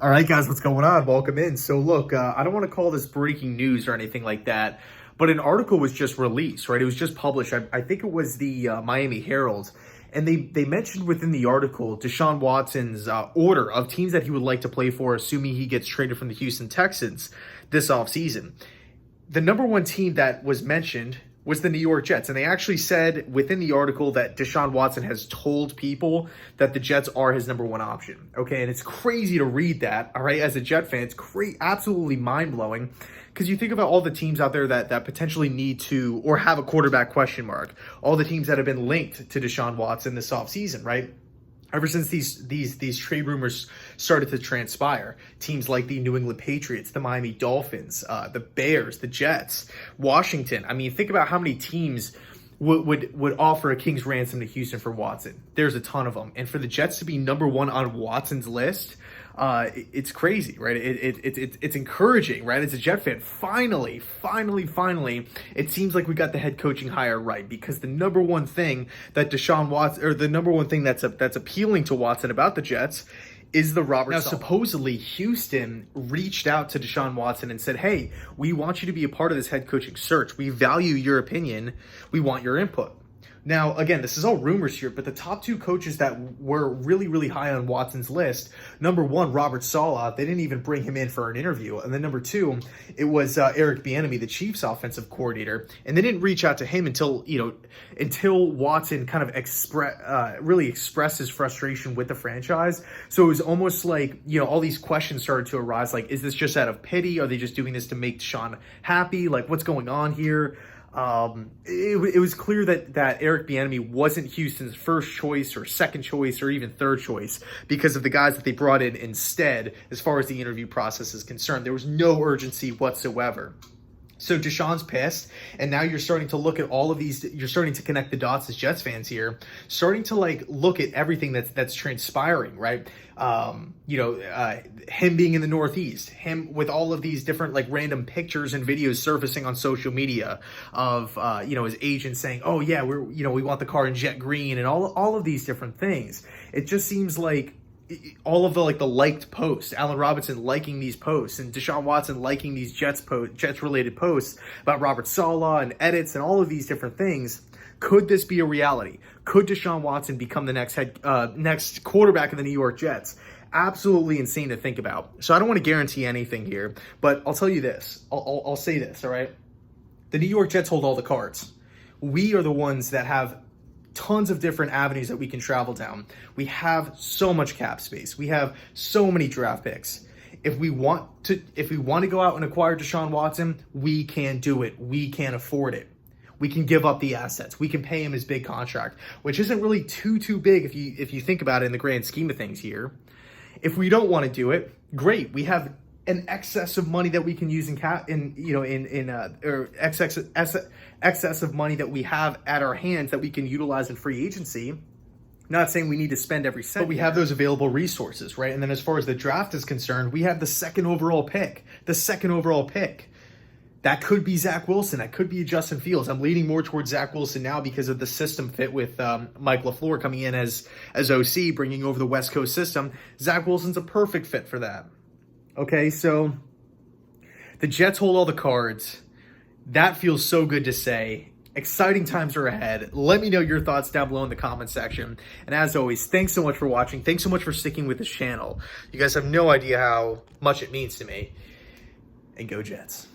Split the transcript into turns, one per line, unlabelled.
All right, guys, what's going on? Welcome in. So look, I don't want to call this breaking news or anything like that, but an article was just released, right? It was just published. I think it was the Miami Herald. And they mentioned within the article Deshaun Watson's order of teams that he would like to play for, assuming he gets traded from the Houston Texans this offseason. The number one team that was mentioned was the New York Jets. And they actually said within the article that Deshaun Watson has told people that the Jets are his number one option. Okay, and it's crazy to read that, all right, as a Jet fan. It's absolutely mind-blowing because you think about all the teams out there that potentially need to or have a quarterback question mark, all the teams that have been linked to Deshaun Watson this offseason, right? Ever since these trade rumors started to transpire, teams like the New England Patriots, the Miami Dolphins, the Bears, the Jets, Washington. I mean, think about how many teams would offer a king's ransom to Houston for Watson. There's a ton of them. And for the Jets to be number one on Watson's list, it's crazy, right? It's encouraging, right? As a Jet fan, finally, it seems like we got the head coaching hire right, because the number one thing that Deshaun Watson, or the number one thing that's appealing to Watson about the Jets is the Robert. Now, supposedly Houston reached out to Deshaun Watson and said, hey, we want you to be a part of this head coaching search. We value your opinion. We want your input. Now, again, this is all rumors here, but the top two coaches that were really high on Watson's list, number one, Robert Saleh, they didn't even bring him in for an interview. And then number two, it was Eric Bieniemy, the Chiefs offensive coordinator. And they didn't reach out to him until Watson kind of really expressed his frustration with the franchise. So it was almost like, all these questions started to arise. Like, is this just out of pity? Are they just doing this to make Deshaun happy? Like, what's going on here? It was clear that Eric Bieniemy wasn't Houston's first choice or second choice or even third choice because of the guys that they brought in instead as far as the interview process is concerned. There was no urgency whatsoever. So Deshaun's pissed, and now you're starting to look at all of these, you're starting to connect the dots as Jets fans here, starting to look at everything that's transpiring, right? Him being in the Northeast, him with all of these different random pictures and videos surfacing on social media of his agent saying, oh yeah, we want the car in jet green, and all of these different things. It just seems like all of the liked posts, Allen Robinson liking these posts, and Deshaun Watson liking these Jets related posts about Robert Saleh and edits and all of these different things. Could this be a reality? Could Deshaun Watson become the next quarterback of the New York Jets? Absolutely insane to think about. So I don't want to guarantee anything here, but I'll tell you this. I'll say this, all right? The New York Jets hold all the cards. We are the ones that have tons of different avenues that we can travel down. We have so much cap space. We have so many draft picks. If we want to go out and acquire Deshaun Watson, we can do it. We can afford it. We can give up the assets. We can pay him his big contract, which isn't really too big if you think about it in the grand scheme of things here. If we don't want to do it, great. We have an excess of money that we can use excess of money that we have at our hands that we can utilize in free agency. Not saying we need to spend every cent, but we have those available resources, right? And then as far as the draft is concerned, we have the second overall pick. That could be Zach Wilson. That could be Justin Fields. I'm leaning more towards Zach Wilson now because of the system fit with Mike LaFleur coming in as OC, bringing over the West Coast system. Zach Wilson's a perfect fit for that. Okay, so the Jets hold all the cards. That feels so good to say. Exciting times are ahead. Let me know your thoughts down below in the comment section. And as always, thanks so much for watching. Thanks so much for sticking with this channel. You guys have no idea how much it means to me. And go Jets.